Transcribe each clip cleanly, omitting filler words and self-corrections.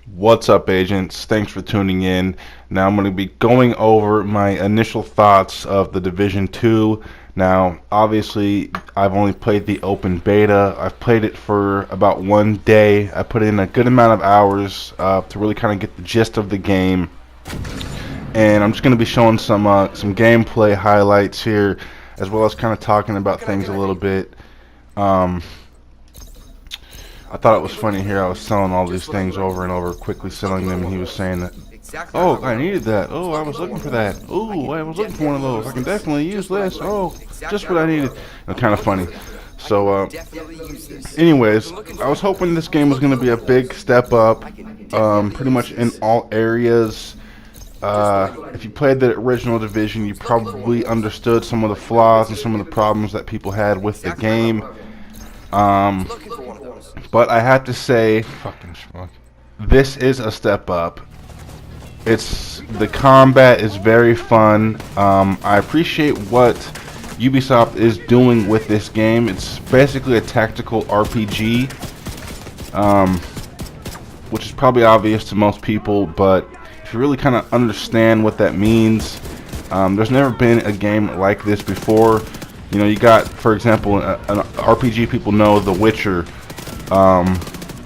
What's up, agents? Thanks for tuning in. Now I'm going to be going over my initial thoughts of the Division 2. Now, obviously, I've only played the open beta. I've played it for about 1 day. I put in a good amount of hours to really kind of get the gist of the game. And I'm just going to be showing some gameplay highlights here, as well as kind of talking about things a little bit. I thought it was funny here. I was selling all these things over and over, quickly selling them, and he was saying that, oh, I needed that. Oh, I was looking for that. Oh, I was looking for one of those. I can definitely use this. Oh, just what I needed. Kind of funny. So, anyways, I was hoping this game was going to be a big step up, pretty much in all areas. If you played the original Division, you probably understood some of the flaws and some of the problems that people had with the game. But I have to say, fucking schmuck, this is a step up. The combat is very fun. I appreciate what Ubisoft is doing with this game. It's basically a tactical RPG, which is probably obvious to most people, but if you really kind of understand what that means, there's never been a game like this before. You know, you got, for example, an RPG people know, The Witcher.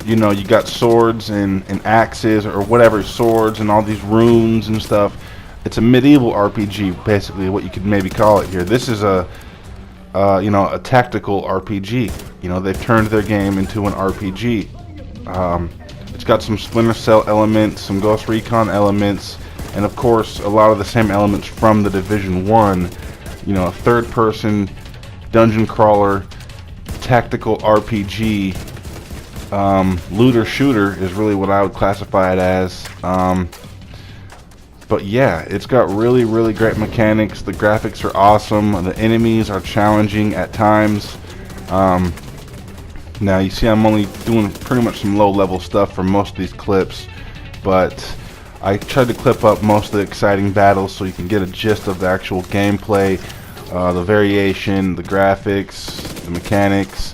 You know, you got swords and axes or whatever, swords and all these runes and stuff. It's a medieval RPG, basically, what you could maybe call it here. This is a tactical RPG. You know, they've turned their game into an RPG. It's got some Splinter Cell elements, some Ghost Recon elements, and of course, a lot of the same elements from the Division 1. You know, a third-person dungeon crawler, tactical RPG, looter shooter is really what I would classify it as. But yeah, it's got really, really great mechanics. The graphics are awesome. The enemies are challenging at times. Now you see I'm only doing pretty much some low-level stuff for most of these clips, but I tried to clip up most of the exciting battles so you can get a gist of the actual gameplay, the variation, the graphics, the mechanics,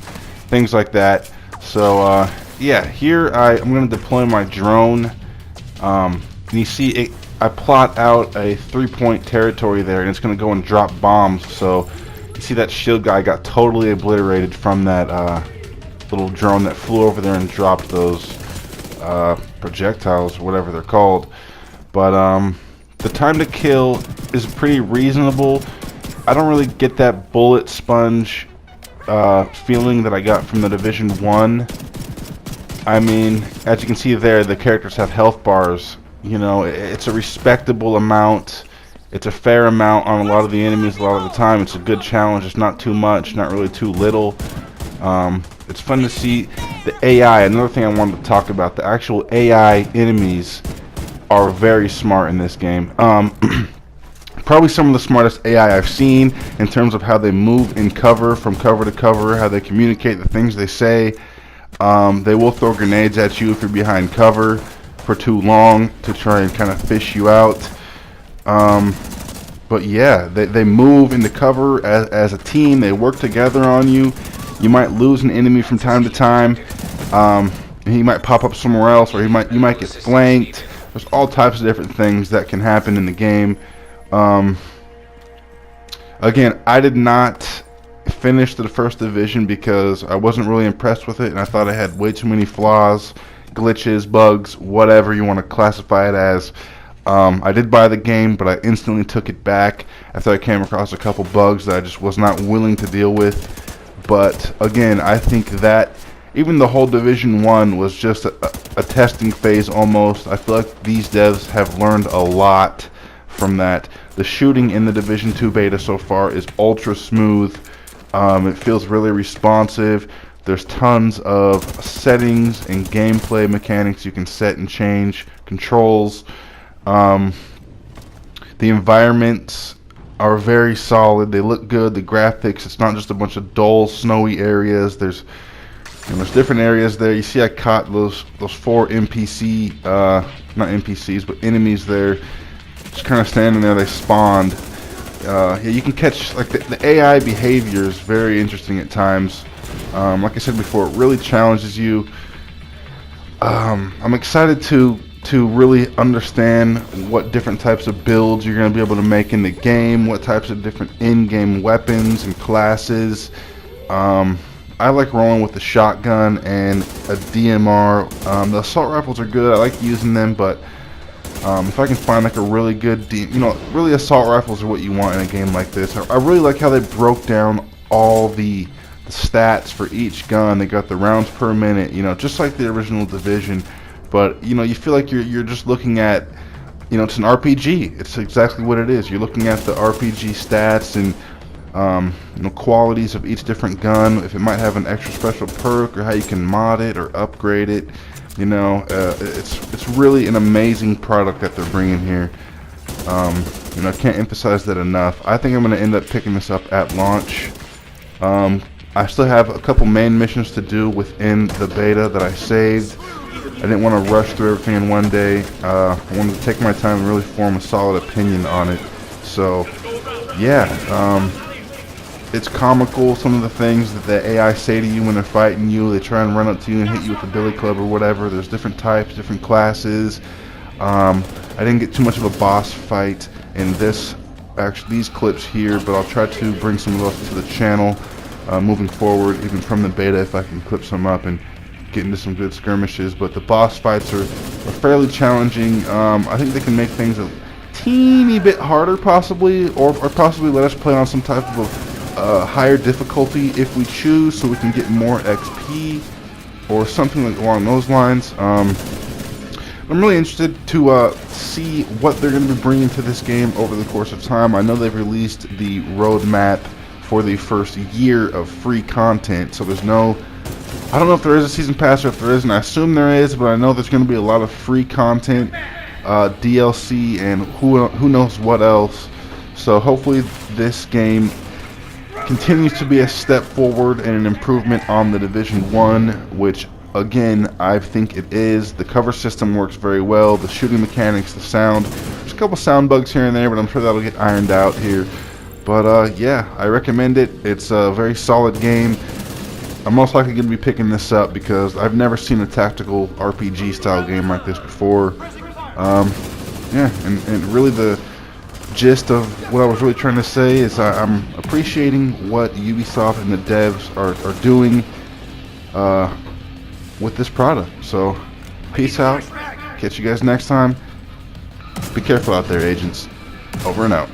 things like that. So yeah, here I'm going to deploy my drone, and you see it, I plot out a 3-point territory there, and it's going to go and drop bombs. So you see that shield guy got totally obliterated from that little drone that flew over there and dropped those projectiles, whatever they're called. But the time to kill is pretty reasonable. I don't really get that bullet sponge feeling that I got from the Division 1. I mean, as you can see there, the characters have health bars. You know, it's a respectable amount. It's a fair amount on a lot of the enemies a lot of the time. It's a good challenge. It's not too much, not really too little. It's fun to see the AI. Another thing I wanted to talk about, the actual AI enemies are very smart in this game. Probably some of the smartest AI I've seen in terms of how they move in cover, from cover to cover, how they communicate the things they say. They will throw grenades at you if you're behind cover for too long to try and kind of fish you out. But yeah, they move into cover as a team. They work together on you. You might lose an enemy from time to time. He might pop up somewhere else, or you might get flanked. There's all types of different things that can happen in the game. Again, I did not finish the first Division because I wasn't really impressed with it, and I thought it had way too many flaws, glitches, bugs, whatever you want to classify it as. I did buy the game, but I instantly took it back after I came across a couple bugs that I just was not willing to deal with. But again, I think that even the whole Division 1 was just a testing phase almost. I feel like these devs have learned a lot from that. The shooting in the Division 2 beta so far is ultra smooth. It feels really responsive. There's tons of settings and gameplay mechanics you can set and change, controls. The environments are very solid. They look good. The graphics, it's not just a bunch of dull, snowy areas. There's different areas there. You see I caught those 4 NPC, not NPCs, but enemies there. Just kind of standing there. They spawned. Yeah, you can catch, like, the AI behavior is very interesting at times. Like I said before, it really challenges you. I'm excited to really understand what different types of builds you're going to be able to make in the game, what types of different in-game weapons and classes. I like rolling with the shotgun and a DMR. The assault rifles are good. I like using them, but if I can find like a really good, really assault rifles are what you want in a game like this. I really like how they broke down all the stats for each gun. They got the rounds per minute, just like the original Division. But you feel like you're just looking at, it's an RPG. It's exactly what it is. You're looking at the RPG stats and qualities of each different gun, if it might have an extra special perk, or how you can mod it or upgrade it. It's really an amazing product that they're bringing here. I can't emphasize that enough. I think I'm going to end up picking this up at launch. I still have a couple main missions to do within the beta that I saved. I didn't want to rush through everything in one day. I wanted to take my time and really form a solid opinion on it. So, yeah, it's comical, some of the things that the AI say to you when they're fighting you. They try and run up to you and hit you with a billy club or whatever. There's different types, different classes. I didn't get too much of a boss fight in these clips here, but I'll try to bring some of those to the channel moving forward, even from the beta, if I can clip some up and get into some good skirmishes. But the boss fights are fairly challenging. I think they can make things a teeny bit harder, possibly, or possibly let us play on some type of higher difficulty if we choose, so we can get more XP or something like along those lines. I'm really interested to see what they're going to be bringing to this game over the course of time. I know they've released the roadmap for the first year of free content, so there's no, I don't know if there is a season pass or if there isn't. I assume there is, but I know there's going to be a lot of free content, DLC, and who knows what else. So hopefully this game continues to be a step forward and an improvement on the Division 1, which again I think it is. The cover system works very well, the shooting mechanics, the sound. There's a couple sound bugs here and there, but I'm sure that'll get ironed out here. But yeah, I recommend it. It's a very solid game. I'm most likely going to be picking this up because I've never seen a tactical RPG style game like this before. Yeah, and really the gist of what I was really trying to say is I'm appreciating what Ubisoft and the devs are doing with this product. So peace out, catch you guys next time. Be careful out there, agents. Over and out.